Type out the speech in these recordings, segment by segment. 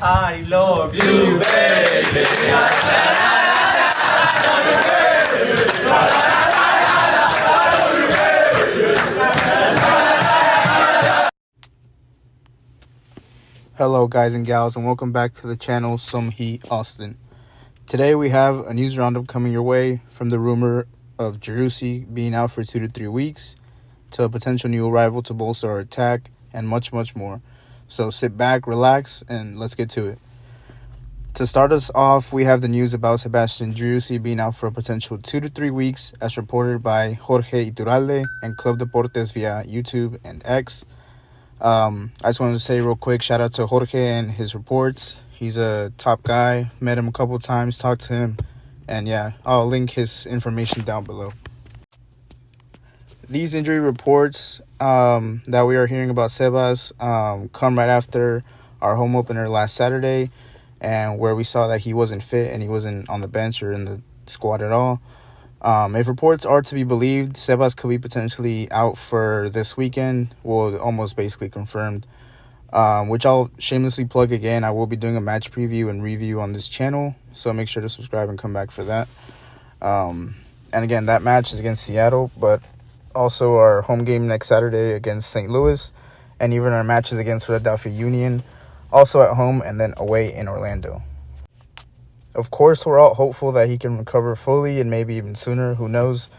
I love you, baby. Hello guys and gals, and welcome back to the channel Some Heat Austin. Today we have a news roundup coming your way, from the rumor of Driussi being out for 2 to 3 weeks to a potential new arrival to bolster our attack, and much more. So sit back, relax, and let's get to it. To start us off, we have the news about Sebastian Driussi being out for a potential 2 to 3 weeks, as reported by Jorge Iturralde and Club Deportes via YouTube and X. I just wanted to say real quick, shout out to Jorge and his reports. He's a top guy. Met him a couple times, talked to him, and yeah, I'll link his information down below. These injury reports that we are hearing about Sebas come right after our home opener last Saturday, and where we saw that he wasn't fit and he wasn't on the bench or in the squad at all. If reports are to be believed, Sebas could be potentially out for this weekend. Well, almost basically confirmed, which I'll shamelessly plug again. I will be doing a match preview and review on this channel, so make sure to subscribe and come back for that. And again, that match is against Seattle, but also our home game next Saturday against St. Louis, and even our matches against Philadelphia Union, also at home and then away in Orlando. Of course, we're all hopeful that he can recover fully and maybe even sooner. Who knows?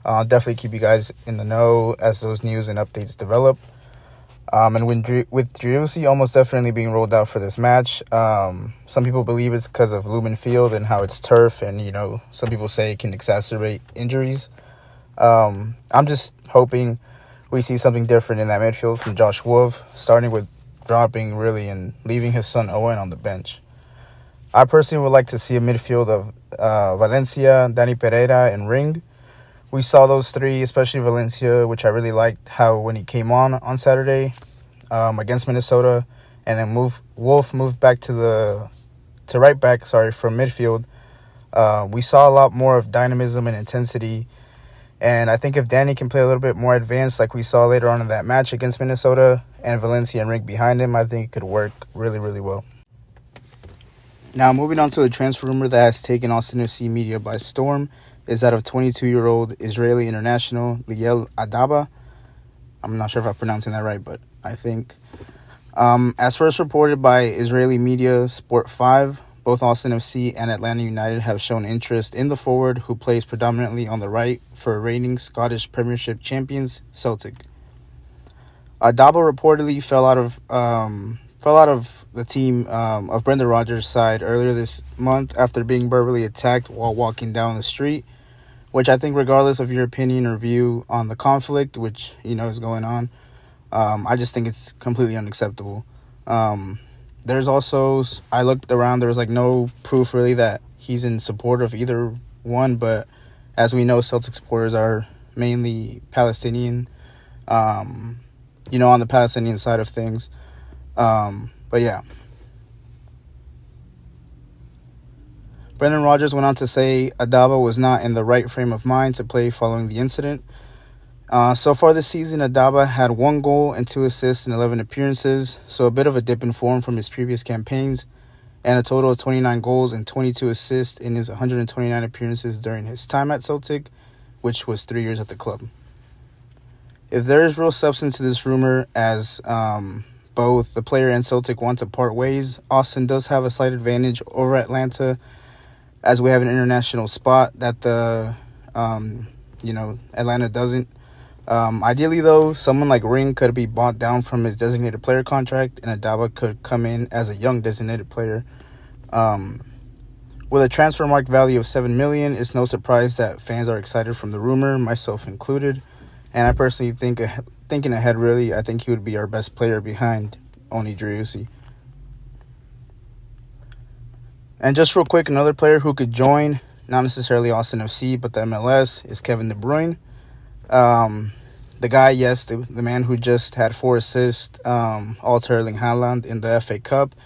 I'll definitely keep you guys in the know as those news and updates develop. And with Driussi almost definitely being rolled out for this match, some people believe it's because of Lumen Field and how it's turf, and some people say it can exacerbate injuries. I'm just hoping we see something different in that midfield from Josh Wolf, starting with dropping really and leaving his son Owen on the bench. I personally would like to see a midfield of Valencia, Danny Pereira, and Ring. We saw those three, especially Valencia, which I really liked how when he came on Saturday against Minnesota, and then Wolf moved back to right back, from midfield. We saw a lot more of dynamism and intensity, and I think if Danny can play a little bit more advanced like we saw later on in that match against Minnesota, and Valencia and Ring behind him, I think it could work really well. Now, moving on to a transfer rumor that has taken Austin FC media by storm is that of 22-year-old Israeli international Liel Adaba. I'm not sure if I'm pronouncing that right, but I think. As first reported by Israeli media Sport 5, both Austin FC and Atlanta United have shown interest in the forward, who plays predominantly on the right for reigning Scottish Premiership champions Celtic. Adaba reportedly fell out of the team of Brendan Rodgers' side earlier this month after being verbally attacked while walking down the street, which I think, regardless of your opinion or view on the conflict, which is going on, I just think it's completely unacceptable. There's also, I looked around, there was no proof really that he's in support of either one, but as we know, Celtic supporters are mainly Palestinian, on the Palestinian side of things. But yeah. Brendan Rodgers went on to say Adaba was not in the right frame of mind to play following the incident. So far this season, Adaba had 1 goal and 2 assists in 11 appearances, so a bit of a dip in form from his previous campaigns, and a total of 29 goals and 22 assists in his 129 appearances during his time at Celtic, which was 3 years at the club. If there is real substance to this rumor, as both the player and Celtic want to part ways, Austin does have a slight advantage over Atlanta, as we have an international spot that Atlanta doesn't. Ideally, though, someone like Ring could be bought down from his designated player contract, and Adaba could come in as a young designated player. With a transfer market value of $7 million, it's no surprise that fans are excited from the rumor, myself included. And I personally thinking ahead, really, I think he would be our best player behind Oni Driussi. And just real quick, another player who could join, not necessarily Austin FC, but the MLS, is Kevin De Bruyne. The guy, yes, the man who just had 4 assists, all to Erling Haaland in the FA Cup,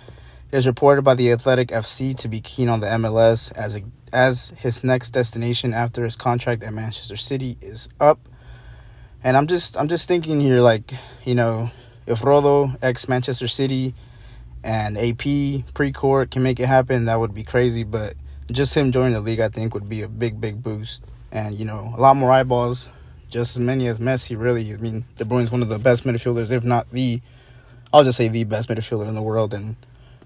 is reported by the Athletic FC to be keen on the MLS as his next destination after his contract at Manchester City is up. And I'm just thinking here, if Rodo, ex-Manchester City, and AP pre-court can make it happen, that would be crazy. But just him joining the league, I think, would be a big boost. And, a lot more eyeballs, just as many as Messi, really. I mean, De Bruyne's one of the best midfielders, if not I'll just say the best midfielder in the world, and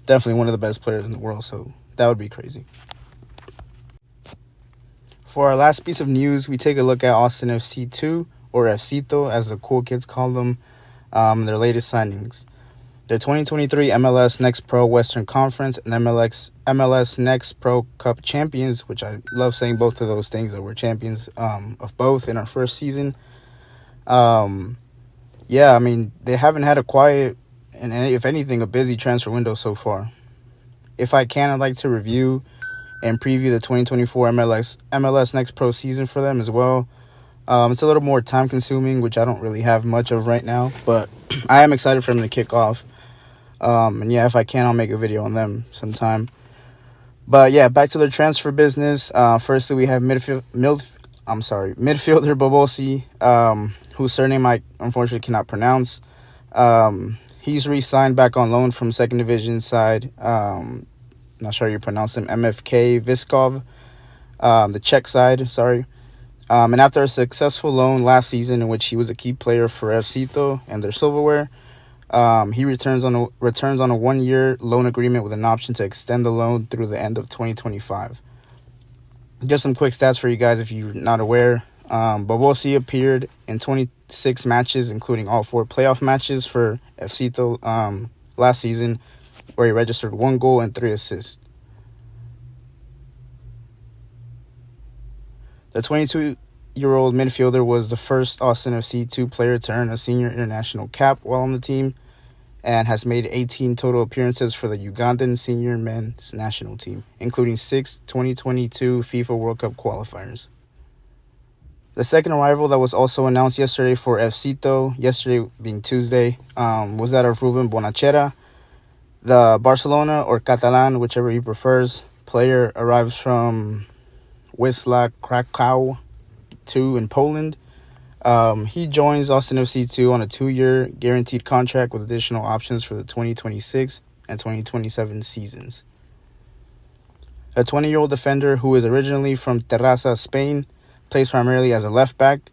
definitely one of the best players in the world. So that would be crazy. For our last piece of news, we take a look at Austin FC 2, or FCito, as the cool kids call them, their latest signings. The 2023 MLS Next Pro Western Conference and MLS Next Pro Cup champions, which I love saying both of those things, that we're champions of both in our first season. Yeah, I mean, they haven't had a quiet and, if anything, a busy transfer window so far. If I can, I'd like to review and preview the 2024 MLS Next Pro season for them as well. It's a little more time-consuming, which I don't really have much of right now, but I am excited for them to kick off. And yeah, if I can, I'll make a video on them sometime. But yeah, back to the transfer business. Firstly, we have midfielder Bobosi, whose surname I unfortunately cannot pronounce. He's re-signed back on loan from second division side. Not sure how you pronounce him. MFK Viskov, the Czech side. Sorry. And after a successful loan last season, in which he was a key player for FCito and their silverware, he returns on a 1-year loan agreement with an option to extend the loan through the end of 2025. Just some quick stats for you guys if you're not aware. Bobosi appeared in 26 matches, including all 4 playoff matches for FCito last season, where he registered 1 goal and 3 assists. The 22-year-old midfielder was the first Austin FC 2 player to earn a senior international cap while on the team, and has made 18 total appearances for the Ugandan senior men's national team, including 6 2022 FIFA World Cup qualifiers. The second arrival that was also announced yesterday for FCito, yesterday being Tuesday, was that of Ruben Bonachera. The Barcelona or Catalan, whichever he prefers, player arrives from Wisla Krakow 2 in Poland. He joins Austin FC 2 on a 2-year guaranteed contract with additional options for the 2026 and 2027 seasons. A 20-year-old defender who is originally from Terrassa, Spain, plays primarily as a left back,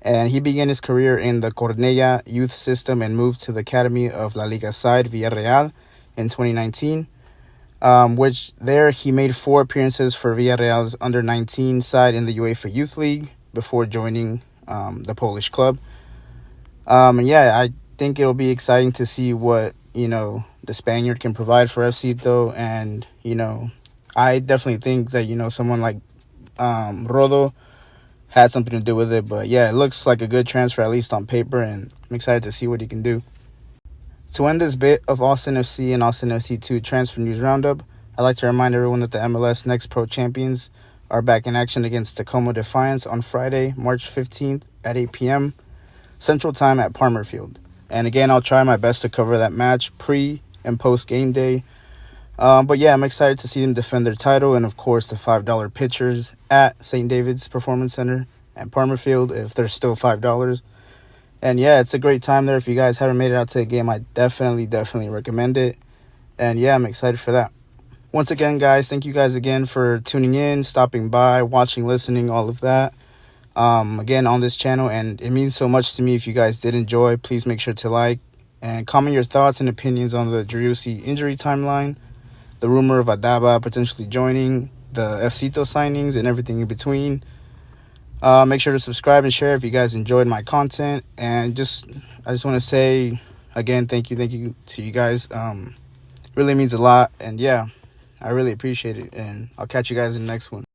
and he began his career in the Cornellà youth system and moved to the academy of La Liga side Villarreal in 2019, which there he made 4 appearances for Villarreal's under-19 side in the UEFA Youth League before joining the Polish club. And yeah, I think it'll be exciting to see what, the Spaniard can provide for FCito. And, I definitely think that, someone like Rodo had something to do with it. But yeah, it looks like a good transfer, at least on paper, and I'm excited to see what he can do. To end this bit of Austin FC and Austin FC 2 transfer news roundup, I'd like to remind everyone that the MLS Next Pro champions are back in action against Tacoma Defiance on Friday, March 15th at 8 p.m. Central Time at Palmer Field. And again, I'll try my best to cover that match pre- and post-game day. But yeah, I'm excited to see them defend their title, and of course the $5 pitchers at St. David's Performance Center and Palmer Field, if they're still $5. And yeah, it's a great time there. If you guys haven't made it out to the game, I definitely recommend it. And yeah, I'm excited for that. Once again, guys, thank you guys again for tuning in, stopping by, watching, listening, all of that. Again, on this channel, and it means so much to me. If you guys did enjoy, please make sure to like and comment your thoughts and opinions on the Driussi injury timeline, the rumor of Adaba potentially joining, the FCito signings, and everything in between. Make sure to subscribe and share if you guys enjoyed my content. And I just want to say again, thank you to you guys. Really means a lot. And yeah, I really appreciate it. And I'll catch you guys in the next one.